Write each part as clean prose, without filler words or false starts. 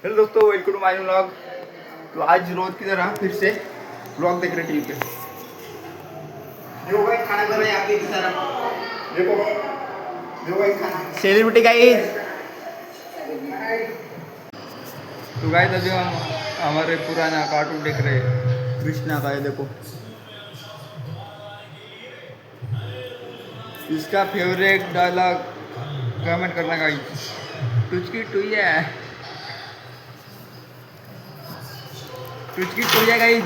Hello दोस्तों, welcome to my vlog. तो आज रोज की तरह फिर से व्लॉग देख रहे टीवी पे। देखो भाई, खाना कर रहे हैं आपके सारा। देखो देखो भाई, खाना सेलिब्रिटी गाइस। तो गाइस अभी हम हमारे पुराना कार्टून देख रहे हैं, कृष्णा का है। देखो इसका फेवरेट डायलॉग कमेंट करना गाइस। तुझकी टुई है, तुझकी टुई है गाइस।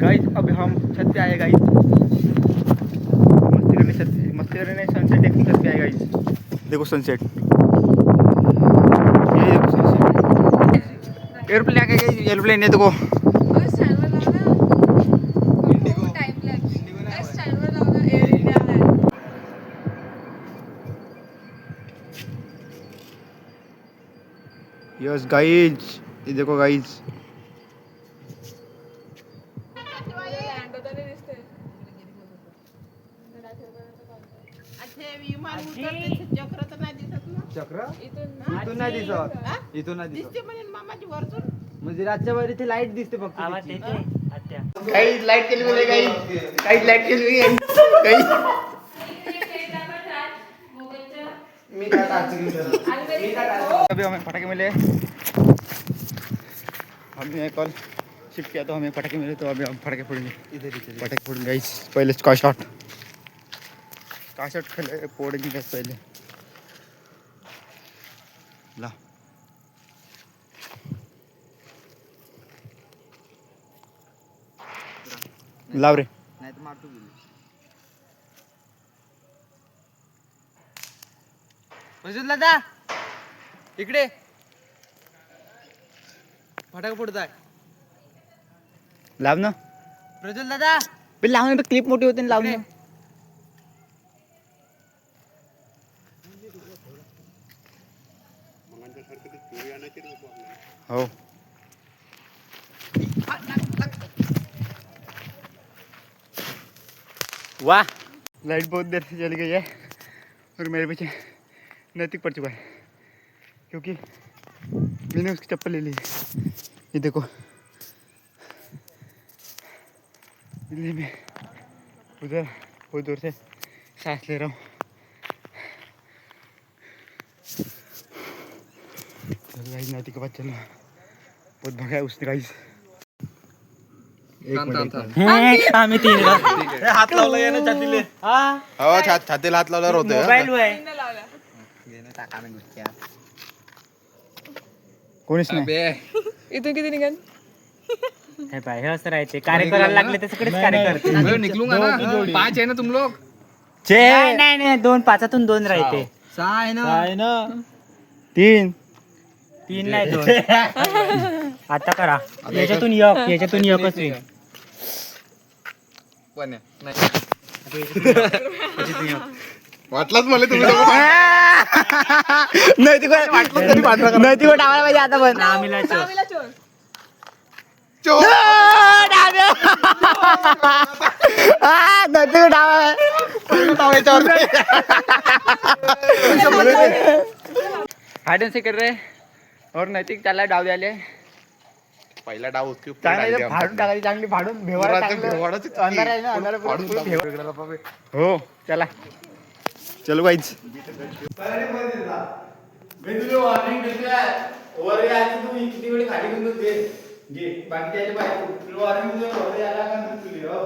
गाइस अब हम छत पे आए गाइस, मस्ती करने सनसेट देखने छत पे आए गाइस। देखो सनसेट, ये देखो सनसेट। एयरप्लेन आ गया गाइस, एयरप्लेन है देखो। यस गाइस, ये देखो गाइस। चक्र इथून नाही दिसत, इथून नाही दिसत म्हणजे रातच्या वेळी इथे लाईट दिसते फक्त। काही लाईट केली म्हणजे काही लाईट केली काही अभी हमें पटाखे मिले। हमने कल शिफ्ट किया तो हमें पटाखे मिले, तो अभी हम पटाखे फोड़ेंगे। पटाखे फोड़ेंगे गाइस। पहले स्काई शॉट खेले फोड़ेंगे गाइस पहले। ला लाव रे, नाही तर मारतो गेली। प्रज्वल दादा इकडे, फटाका फोडताय। लाव ना प्रज्वल दादा, पण लाव ना, क्लिप मोठी होते ना, लाव ना। हो वाह, लाइट बहुत देर से जल गई है और मेरे पीछे नैतिक पड़ चुका है, क्योंकि मैंने उसकी चप्पल ले ली। ये देखो, इसलिए मैं उधर बहुत दूर से सांस ले रहा हूँ। गाइस नैतिक के पास चलना बहुत भगा है उसने गाइस। आम्ही तीन हात लावला ना छातीले। हो छातीला हात लावल्यावर होते। मोबाईल कोणीच नाही। इथून किती निघाल? हे पाय, हे असं राहते, कार्य करायला लागले तर सगळेच कार्य करते। निकलूंगा ना, 5 है ना तुम लोग। नाही 2 5 2 राहते। 6 है ना, 3 नाही 2। आता करा, याच्यातून एकच होईल। वाटलाच मला तुम्ही नैतिक डावायला पाहिजे आता पण। आम्हीला चोर नैतिक डावा हाइड एंड सीक कर रहे और नैतिक चालला डाव द्यायले। पहिला डाव उसके ऊपर फाडून टाकायची, चांगली फाडून भेवाडा अंधार आहे ना, अंधार हो। चला चलो गाइस। मी तुला वॉर्निंग देतोय, वर यायचं तू किती वेळ खाली घेऊन दे घे, बाकी त्याचे पाय तुला वॉर्निंग देतोय, वर यायला का तुला हो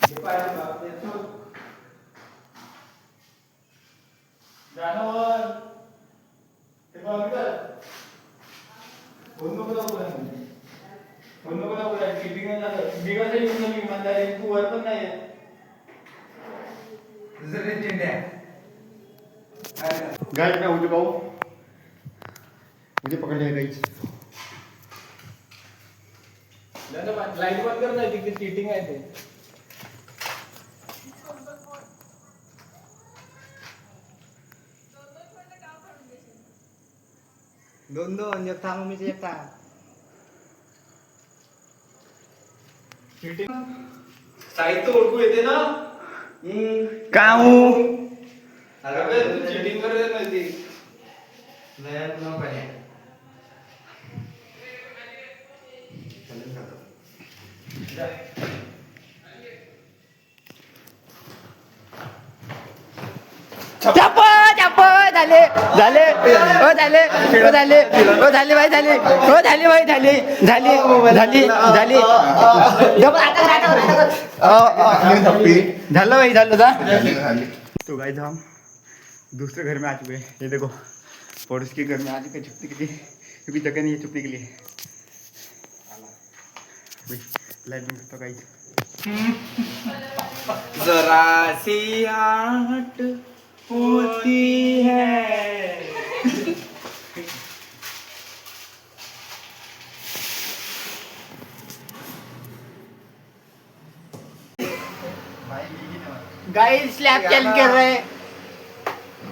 हे पाय बाप येतो जानवर ते बघ फोन नको लावू, किती काय झालं बिगाचं येऊन गेली, इमानदारी तू वर पण नाही येत। गाइस मैं उठे भाऊ मुझे पकड़ लिया गाइस लाईट बंद कर नाही तिथे चीटिंग आहे ते दोन एक थांब मी एक थांब साहित्य ओळखू येते ना काऊ अरे तू चीटिंग करत नाही ती चप चप झाले झाले हो झाले हो झाले हो झाले भाई झाले हो झाले भाई झाले झाली झाली झाली झालं भाई झालं था तो गाइस हम दूसरे घर में आ चुके हैं ये देखो पड़ोस के घर में आ चुके छुपने के लिए क्योंकि जगह नहीं है छुपने के लिए लाइट बंद करता गाइस जरा सी आट होती है गाइस स्लैब चेंज कर रहे हैं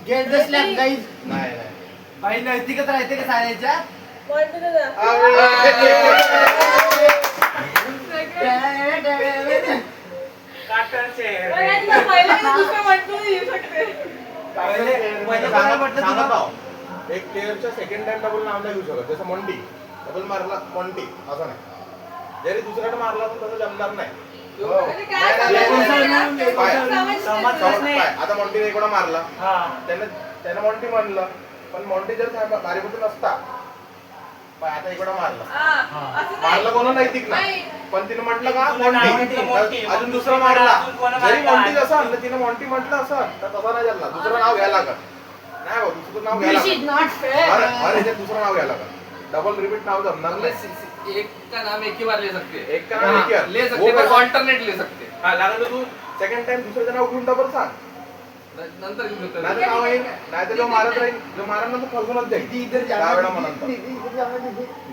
गेट द स्लैब गाइस नाही नाही भाई नैतिकच राहते का साऱ्याच्या एक प्लेअरच्या सेकंड टाइम डबल नाव नाही घेऊ शकत जसं मोंटी डबल मारला मोंटी असं नाही जरी दुसऱ्याला मारला तर तसं जमणार नाही आता मोंटीने एक वेळा मारला त्यानं मोंटी म्हणलं पण मोंटी जर भारीपटून नसता आता एक वेळा मारला कोणा नैतिक नाही पण तिने म्हटलं का मोंटी अजून दुसरा मारला जरी मोंटी असं ना तिने मोंटी म्हटलं असं तर तसा नाही झाला दुसरं नाव घ्यायला लागत नाही हो दुसरं नाव घ्यायला लागत दुसरं नाव घ्यायला लागत डबल रिपीट नाव जमणार नाही एक का नाम एक ही बार ले सकते हैं एक का नाम एक ही बार ले सकते पर ऑल्टरनेट ले सकते हैं हा लागलं तर तू सेकंड टाइम दुसऱ्याचं नाव घेऊन डबल सांग नंतर घेऊ शकतो नाही तर नाव येईल नाही तर जो मारत राहील जो मारत ना तो फसवूनच जाईल त्या वेळा म्हणून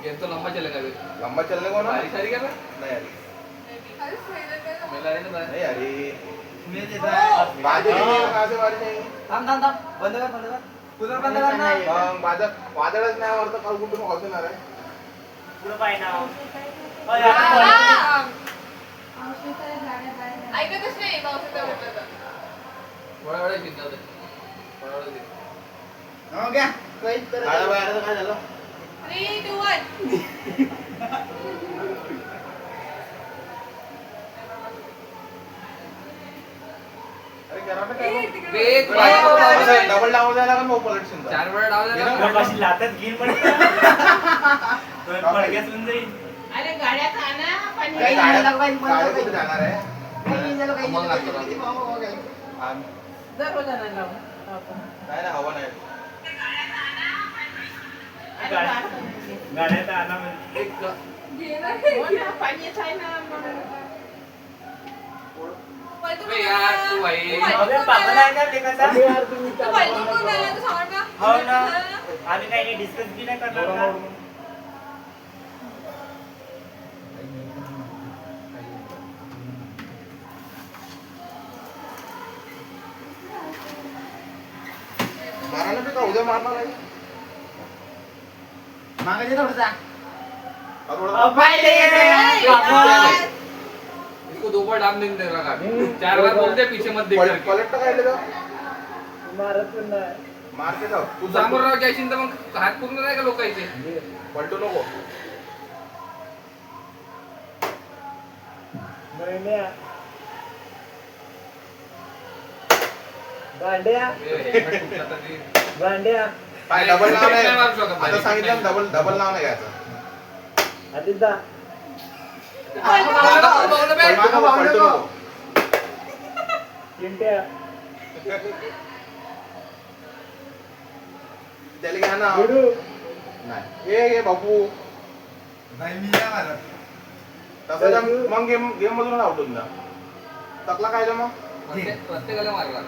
ये तो लंबा चलेगा फिर लंबा चलने को ना बारिश आ रही क्या नाही अरे मेला नहीं ना नाही अरे बाजे कहाँ से बारिश नहीं बंद कर कूलर बंद कर ना मग वादळच नाही वरतं काल कुठून पाऊस येणार आहे पुढे पाय ना ऐकतच नाही पावसाचं म्हटलं तर. बड़ा बड़ा चिंता है बड़ा बड़ा दिन हो गया काहीच करत काय नाही. बाहेर काय झालं 3, 2, 1. अरे कराटे काय ए, मग? तिकडे एक बघ. डबल डाव जायला का मग पलट शिंदा चार वेळा डाव झाला गेला? कपाशी लातात घेईल पण पडक्यात होऊन जाईल अरे गाड्यात आणा पाणी काही गाड्या- झालं काही मला गाड्या काही- कुठे जाणार आहे काही झालं काही मग झालं, लागतं काही ना. झालं, हो, हो, काही. दररोज आणायला नाही ना हवा नाही गाड्यात आणा म्हणजे एक पाणी येत आहे ना म्हणून. पण तू बे यार, तू भाई. अबे पागल आहे का ते कसा तू बालकून कोण आला तू सांग ना. हो ना आम्ही काही डिस्कस बी नाही करणार ना. मारायला बी का उद्या मारणार आहे मागं दे थोडंसा. का थोडं पाहिले ए, इसको दो बार डाम देने देगा का चार बार बोलते पीछे मत देख करके पलट काय का मारत पण नाही. मारते जाऊ तू समोर राव जायशील तर मग हात पूर्ण नाही का लोकांचे पलटू नको महिन्या भांड्या भांड्या काय डबल नाव नाही नाही मारू शकत आता नाही. सांगितलं डबल नाव नाही घ्यायचं आदित्य पलटू नको चिंट्या त्याला घ्या ना गुडू नाही हे बापू तसं मग गेम मधून आउट होऊन जा तकला काय मग प्रत्येकाला मारला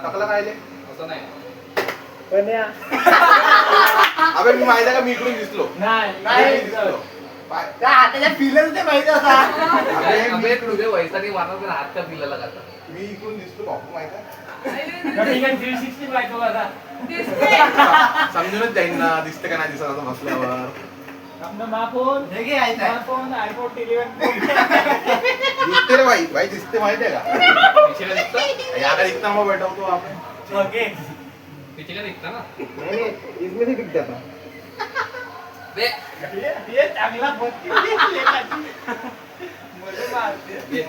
टकला खायले असं नाही अबे मी माहिती आहे का मी इकडून दिसलो नाही मी दिसलो पाय- हाताच्या फिलर ते माहिती होता अबे मी- अबे तुझे वैसानी मारणार हात त्या पिल्लाला घालतात. मी इकडून दिसलो बापू माहिती आहे दिसते. समजूनच जाईन ना दिसते का नाही दिसत असं बसल्यावर हे घे आहे काय? दिसते रे बाई बाई दिसते माहिती आहे का पिछेला दिसतं याकडे इतना मग बैठवतो आपण पिछेला दिसतं ना इसमें से दिख जाता बे ये चांगला ये.